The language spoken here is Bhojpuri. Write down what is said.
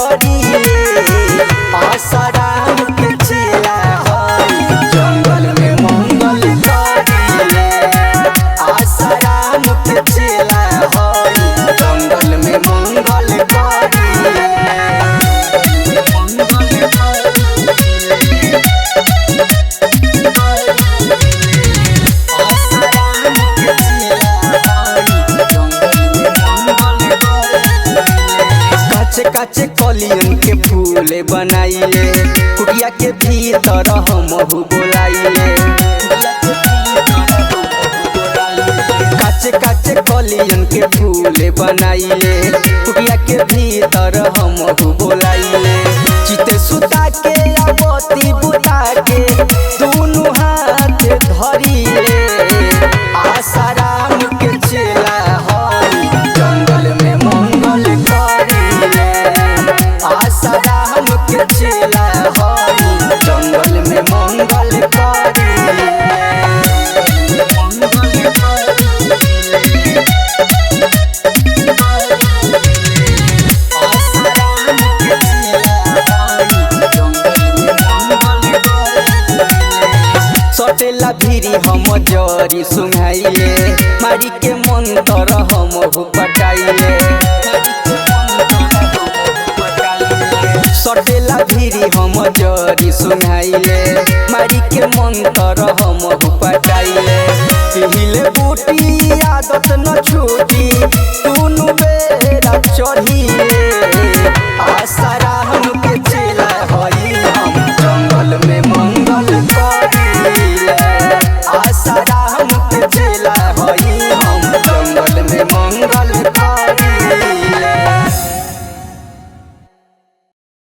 करिले आसाराम के चेला हई जंगल में मंगल करिले आसाराम के चेला हई जंगल में मंगल करिले काचे कलियन के फूल बनाइले कुटिया के भीतर हमहु बोलाइले काचे काचे कलियन के फूल बनाइले कुटिया के भीतर हमहु बोलाइले चिते सुता के अबती बुता के दोनों हाथ धरिले आसाराम के चेला हई जंगल में मंगल करिले आसाराम के चेला हई जंगल में मंगल करिले सटेला भीरी हम जरी सुंघाइले मारी के मंतर हम पटाइले सटेला भीरी हम जरी सुंघाइले मारी के मंतर हम पटाइले पहिले बूटी आदत न छूटी